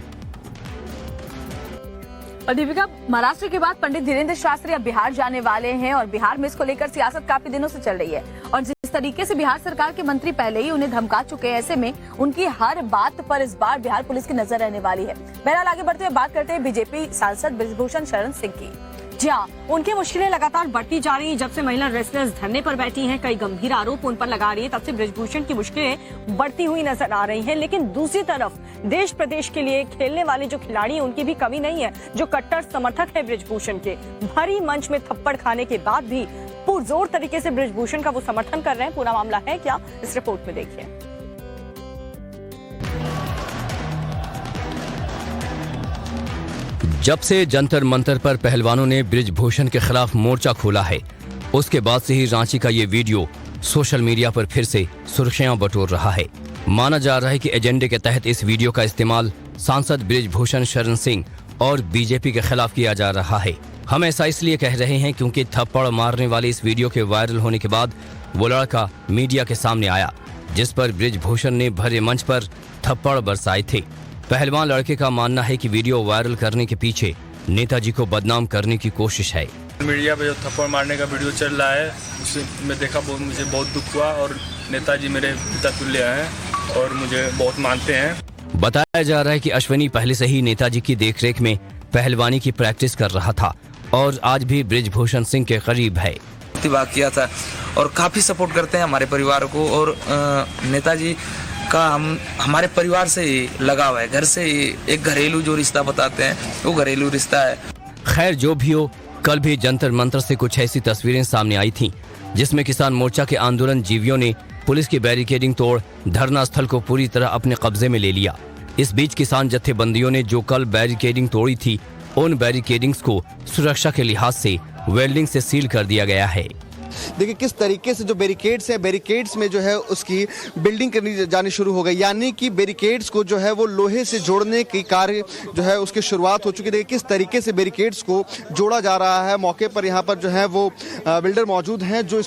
और दीपिका, महाराष्ट्र के बाद पंडित धीरेन्द्र शास्त्री अब बिहार जाने वाले हैं और बिहार में इसको लेकर सियासत काफी दिनों से चल रही है और जिस तरीके से बिहार सरकार के मंत्री पहले ही उन्हें धमका चुके हैं, ऐसे में उनकी हर बात पर इस बार बिहार पुलिस की नजर रहने वाली है। बहरहाल आगे बढ़ते हुए बात करते हैं बीजेपी सांसद बृजभूषण शरण सिंह की। जी हाँ, उनकी मुश्किलें लगातार बढ़ती जा रही हैं। जब से महिला रेसलर्स धरने पर बैठी हैं, कई गंभीर आरोप उन पर लगा रही है, तब से बृजभूषण की मुश्किलें बढ़ती हुई नजर आ रही हैं। लेकिन दूसरी तरफ देश प्रदेश के लिए खेलने वाले जो खिलाड़ी हैं उनकी भी कमी नहीं है, जो कट्टर समर्थक है बृजभूषण के। भारी मंच में थप्पड़ खाने के बाद भी पुरजोर तरीके से बृजभूषण का वो समर्थन कर रहे हैं। पूरा मामला है क्या, इस रिपोर्ट में देखिए। जब से जंतर मंतर पर पहलवानों ने बृजभूषण के खिलाफ मोर्चा खोला है, उसके बाद से ही रांची का ये वीडियो सोशल मीडिया पर फिर से सुर्खियां बटोर रहा है। माना जा रहा है कि एजेंडे के तहत इस वीडियो का इस्तेमाल सांसद बृजभूषण शरण सिंह और बीजेपी के खिलाफ किया जा रहा है। हम ऐसा इसलिए कह रहे हैं क्योंकि थप्पड़ मारने वाले इस वीडियो के वायरल होने के बाद वो लड़का मीडिया के सामने आया जिस पर बृजभूषण ने भरे मंच पर थप्पड़ बरसाए थे। पहलवान लड़के का मानना है कि वीडियो वायरल करने के पीछे नेताजी को बदनाम करने की कोशिश है। मीडिया पे जो थप्पड़ मारने का वीडियो चल रहा है उसे मैं देखा, मुझे बहुत दुख हुआ और नेताजी मेरे पिता तुल्य हैं और मुझे बहुत मानते हैं। बताया जा रहा है कि अश्विनी पहले से ही नेताजी की देखरेख में पहलवानी की प्रैक्टिस कर रहा था और आज भी बृजभूषण सिंह के करीब है। किया था और काफी सपोर्ट करते हैं हमारे परिवार को और नेताजी का हमारे परिवार से ही लगाव है, घर से ही एक घरेलू जो रिश्ता बताते हैं वो घरेलू रिश्ता है। खैर जो भी हो, कल भी जंतर मंतर से कुछ ऐसी तस्वीरें सामने आई थीं जिसमें किसान मोर्चा के आंदोलन जीवियों ने पुलिस की बैरिकेडिंग तोड़ धरना स्थल को पूरी तरह अपने कब्जे में ले लिया। इस बीच किसान जत्थेबंदियों ने जो कल बैरिकेडिंग तोड़ी थी, उन बैरिकेडिंग्स को सुरक्षा के लिहाज से वेल्डिंग से सील कर दिया गया है। देखिए किस तरीके से जो बैरिकेड्स हैं, बैरिकेड्स में जो है उसकी बिल्डिंग करनी जानी शुरू हो गई, यानी कि बैरिकेड्स को जो है वो लोहे से जोड़ने की कार्य जो है उसकी शुरुआत हो चुकी है। देखिए किस तरीके से बैरिकेड्स को जोड़ा जा रहा है। मौके पर यहाँ पर जो है वो बिल्डर मौजूद हैं जो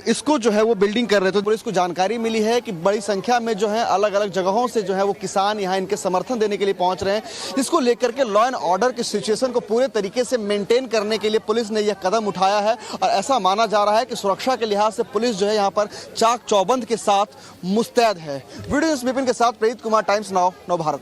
इसको जो है वो बिल्डिंग कर रहे थे। पुलिस को जानकारी मिली है कि बड़ी संख्या में जो है अलग अलग जगहों से जो है वो किसान यहाँ इनके समर्थन देने के लिए पहुंच रहे हैं, जिसको लेकर के लॉ एंड ऑर्डर की सिचुएशन को पूरे तरीके से मेंटेन करने के लिए पुलिस ने यह कदम उठाया है। और ऐसा माना जा रहा है कि सुरक्षा के लिहाज से पुलिस जो है यहाँ पर चाक चौबंद के साथ मुस्तैद है। वीडियो विपिन के साथ प्रीत कुमार, टाइम्स नाउ, नव भारत।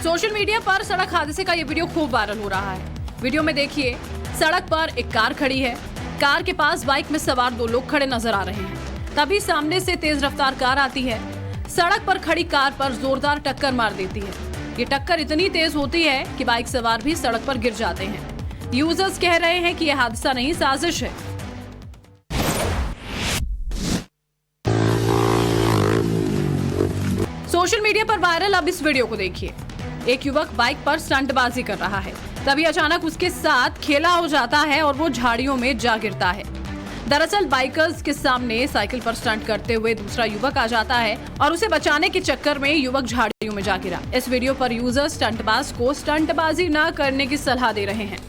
सोशल मीडिया पर सड़क हादसे का ये वीडियो खूब वायरल हो रहा है। वीडियो में देखिए सड़क पर एक कार खड़ी है, कार के पास बाइक में सवार 2 लोग खड़े नजर आ रहे हैं। तभी सामने से तेज रफ्तार कार आती है, सड़क पर खड़ी कार पर जोरदार टक्कर मार देती है। ये टक्कर इतनी तेज होती है कि बाइक सवार भी सड़क पर गिर जाते हैं। यूजर्स कह रहे हैं कि यह हादसा नहीं, साजिश है। सोशल मीडिया पर वायरल अब इस वीडियो को देखिए। एक युवक बाइक पर स्टंटबाजी कर रहा है, तभी अचानक उसके साथ खेला हो जाता है और वो झाड़ियों में जा गिरता है। दरअसल बाइकर्स के सामने साइकिल पर स्टंट करते हुए दूसरा युवक आ जाता है और उसे बचाने के चक्कर में युवक झाड़ियों में जा गिरा। इस वीडियो पर यूजर स्टंटबाज को स्टंटबाजी न करने की सलाह दे रहे हैं।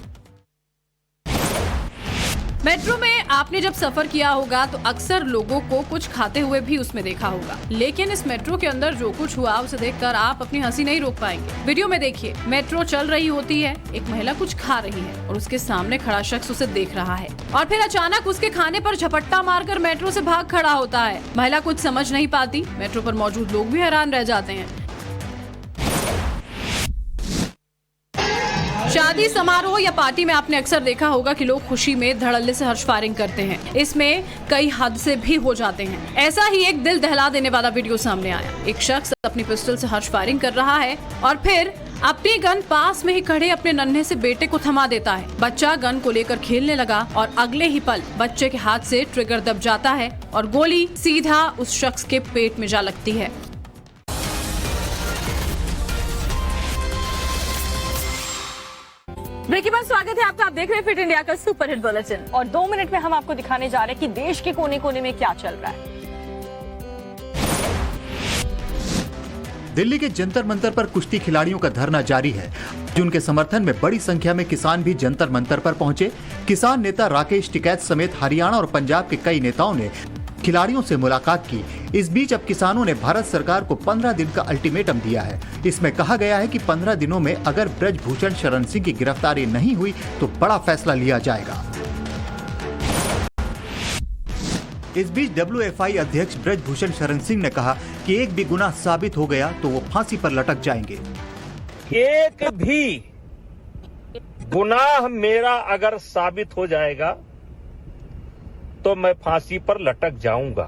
मेट्रो में आपने जब सफर किया होगा तो अक्सर लोगों को कुछ खाते हुए भी उसमें देखा होगा, लेकिन इस मेट्रो के अंदर जो कुछ हुआ उसे देखकर आप अपनी हंसी नहीं रोक पाएंगे। वीडियो में देखिए, मेट्रो चल रही होती है, एक महिला कुछ खा रही है और उसके सामने खड़ा शख्स उसे देख रहा है और फिर अचानक उसके खाने पर झपट्टा मारकर मेट्रो से भाग खड़ा होता है। महिला कुछ समझ नहीं पाती, मेट्रो पर मौजूद लोग भी हैरान रह जाते हैं। शादी समारोह या पार्टी में आपने अक्सर देखा होगा कि लोग खुशी में धड़ल्ले से हर्ष फायरिंग करते हैं। इसमें कई हादसे भी हो जाते हैं। ऐसा ही एक दिल दहला देने वाला वीडियो सामने आया। एक शख्स अपनी पिस्टल से हर्ष फायरिंग कर रहा है और फिर अपनी गन पास में ही खड़े अपने नन्हे से बेटे को थमा देता है। बच्चा गन को लेकर खेलने लगा और अगले ही पल बच्चे के हाथ से ट्रिगर दब जाता है और गोली सीधा उस शख्स के पेट में जा लगती है। ब्रेक के बाद स्वागत है आपका। आप देख रहे हैं फिट इंडिया का सुपरहिट बुलेटिन और 2 मिनट में हम आपको दिखाने जा रहे हैं कि देश के कोने कोने में क्या चल रहा है। दिल्ली के जंतर मंतर पर कुश्ती खिलाड़ियों का धरना जारी है। उनके समर्थन में बड़ी संख्या में किसान भी जंतर मंतर पर पहुंचे। किसान नेता राकेश टिकैत समेत हरियाणा और पंजाब के कई नेताओं ने खिलाड़ियों से मुलाकात की। इस बीच अब किसानों ने भारत सरकार को 15 दिन का अल्टीमेटम दिया है। इसमें कहा गया है कि 15 दिनों में अगर ब्रजभूषण शरण सिंह की गिरफ्तारी नहीं हुई तो बड़ा फैसला लिया जाएगा। इस बीच WFI अध्यक्ष ब्रजभूषण शरण सिंह ने कहा कि एक भी गुनाह साबित हो गया तो वो फांसी पर लटक जाएंगे। एक भी गुनाह मेरा अगर साबित हो जाएगा तो मैं फांसी पर लटक जाऊंगा।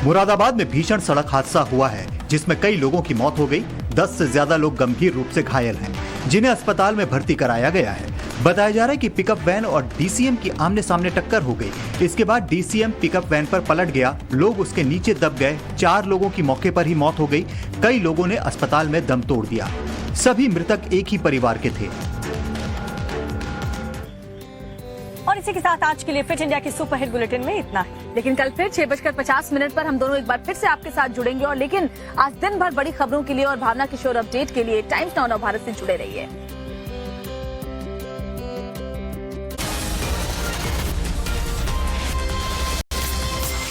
मुरादाबाद में भीषण सड़क हादसा हुआ है जिसमें कई लोगों की मौत हो गई। 10 से ज्यादा लोग गंभीर रूप से घायल हैं, जिन्हें अस्पताल में भर्ती कराया गया है। बताया जा रहा है कि पिकअप वैन और DCM की आमने सामने टक्कर हो गई। इसके बाद DCM पिकअप वैन पर पलट गया, लोग उसके नीचे दब गए। 4 लोगों की मौके पर ही मौत हो गई। कई लोगों ने अस्पताल में दम तोड़ दिया। सभी मृतक एक ही परिवार के थे। और इसी के साथ आज के लिए फिट इंडिया की सुपरहिट बुलेटिन में इतना ही। लेकिन कल फिर 6:50 पर हम दोनों एक बार फिर से आपके साथ जुड़ेंगे और लेकिन आज दिन भर बड़ी खबरों के लिए और भावना किशोर अपडेट के लिए टाइम्स नाउ नव भारत से जुड़े रहिए।